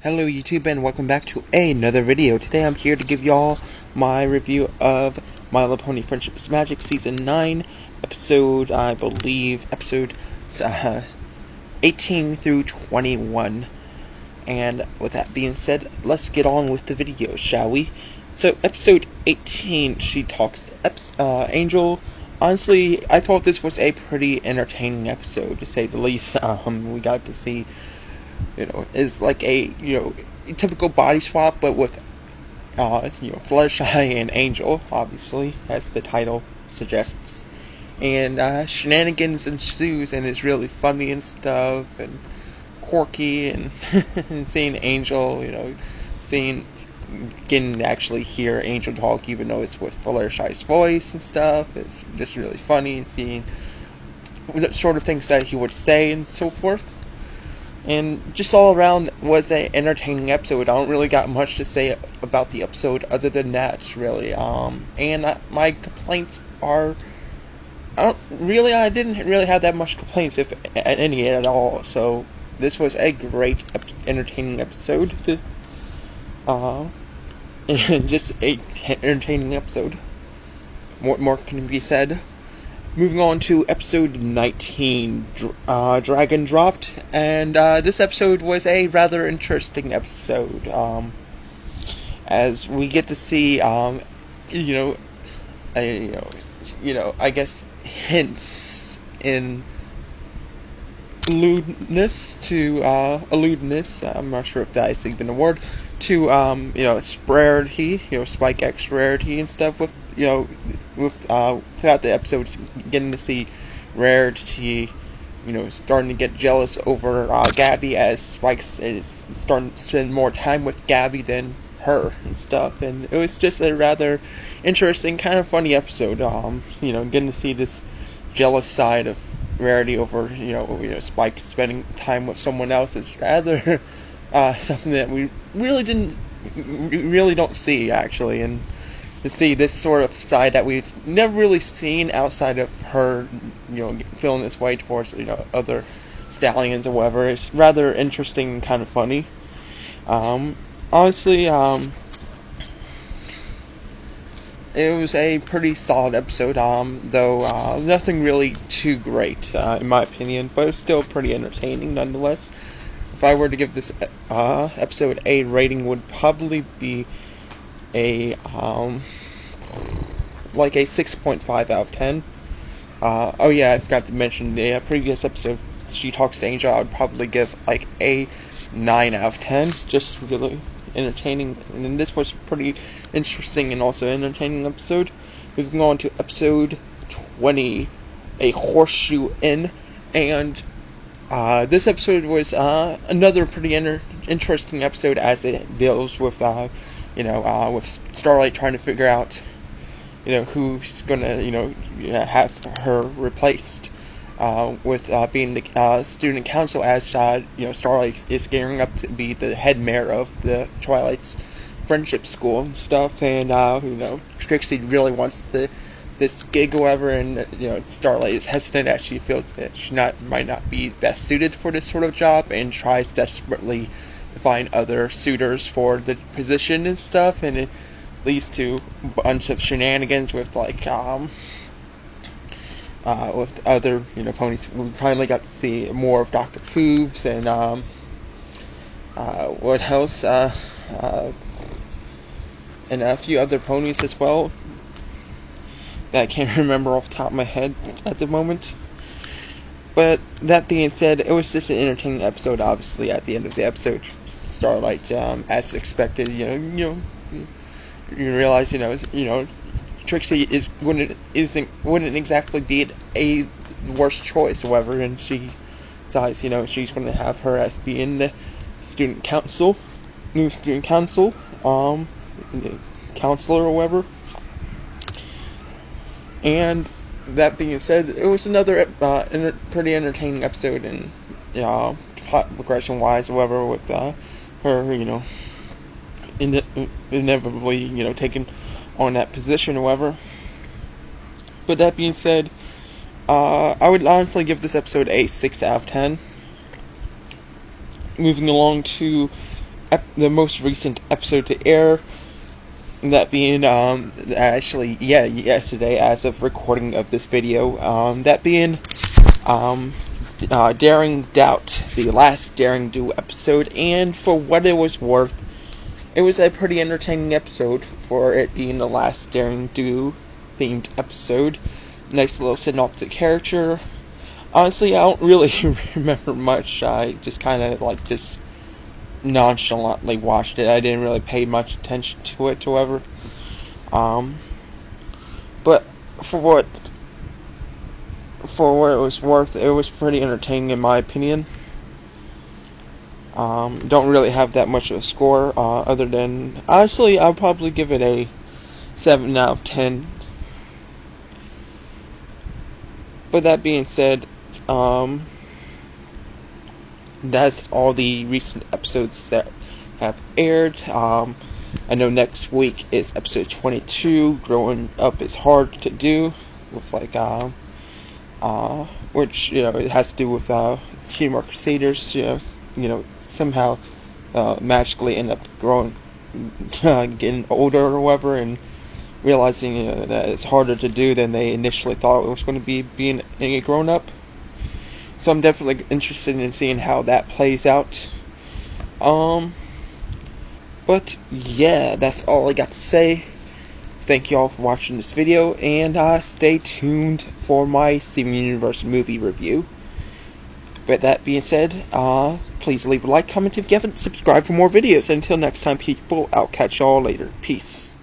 Hello YouTube and welcome back to another video. Today I'm here to give y'all my review of My Little Pony Friendship's Magic Season 9 episode, I believe, episode 18 through 21. And with that being said, let's get on with the video, shall we? So episode 18, she talks to Angel. Honestly, I thought this was a pretty entertaining episode, to say the least. We got to see, is like a, typical body swap, but with, Fluttershy and Angel, obviously, as the title suggests. And, shenanigans ensues, and it's really funny and stuff, and quirky, and, and seeing Angel, getting to actually hear Angel talk, even though it's with Fluttershy's voice and stuff. It's just really funny, and seeing the sort of things that he would say and so forth. And just all around was an entertaining episode. I don't really got much to say about the episode other than that, really. My complaints are, I didn't really have that much complaints, if any at all. So this was a great, entertaining episode. Just a entertaining episode. What more can be said? Moving on to episode 19, Dragon Dropped, and this episode was a rather interesting episode, as we get to see, I guess hints in lewdness, I'm not sure if that is even a word, to, rarity, Spike X rarity and stuff throughout the episodes, getting to see Rarity, starting to get jealous over Gabby, as Spike is starting to spend more time with Gabby than her and stuff, and it was just a rather interesting, kind of funny episode, getting to see this jealous side of Rarity over, Spike spending time with someone else is rather something that we really don't see, actually, and to see this sort of side that we've never really seen outside of her, feeling this way towards, other stallions or whatever. It's rather interesting and kind of funny. Honestly, it was a pretty solid episode, though nothing really too great, in my opinion, but it's still pretty entertaining nonetheless. If I were to give this episode a rating, would probably be a 6.5 out of 10. Oh yeah, I forgot to mention the previous episode, She Talks to Angel, I would probably give like a 9 out of 10. Just really entertaining, and this was pretty interesting and also entertaining episode. Moving on to episode 20, A Horseshoe Inn, and this episode was another pretty interesting episode, as it deals with with Starlight trying to figure out, who's gonna, have her replaced, with being the student council, as Starlight is gearing up to be the head mayor of the Twilight's Friendship School and stuff, and Trixie really wants this gig or whatever, and Starlight is hesitant, as she feels that she might not be best suited for this sort of job, and tries desperately to find other suitors for the position and stuff, and it leads to a bunch of shenanigans with with other ponies. We finally got to see more of Dr. Hooves and what else, and a few other ponies as well that I can't remember off the top of my head at the moment. But that being said, it was just an entertaining episode. Obviously, at the end of the episode, Starlight, as expected, you realize, Trixie wouldn't exactly be a worst choice, however, and she decides, she's going to have her as being the new student council, counselor or whatever. And that being said, it was another pretty entertaining episode, and plot progression wise, however, with her, inevitably, taking on that position, however. But that being said, I would honestly give this episode a 6 out of 10. Moving along to the most recent episode to air. That being, actually, yeah, yesterday, as of recording of this video, that being, Daring Doubt, the last Daring Do episode, and for what it was worth, it was a pretty entertaining episode for it being the last Daring Do themed episode. Nice little send off the character. Honestly, I don't really remember much. I just kind of, just nonchalantly watched it. I didn't really pay much attention to it, however. But for what it was worth, it was pretty entertaining in my opinion. Don't really have that much of a score, other than, honestly, I'll probably give it a 7 out of 10. But that being said, that's all the recent episodes that have aired. I know next week is episode 22. Growing up is hard to do, with which it has to do with Humor Crusaders. Somehow magically end up growing, getting older or whatever, and realizing that it's harder to do than they initially thought it was going to be, being a grown up. So I'm definitely interested in seeing how that plays out. But yeah, that's all I got to say. Thank you all for watching this video, and stay tuned for my Steven Universe movie review. With that being said, please leave a like, comment if you haven't, subscribe for more videos. Until next time, people, I'll catch y'all later. Peace.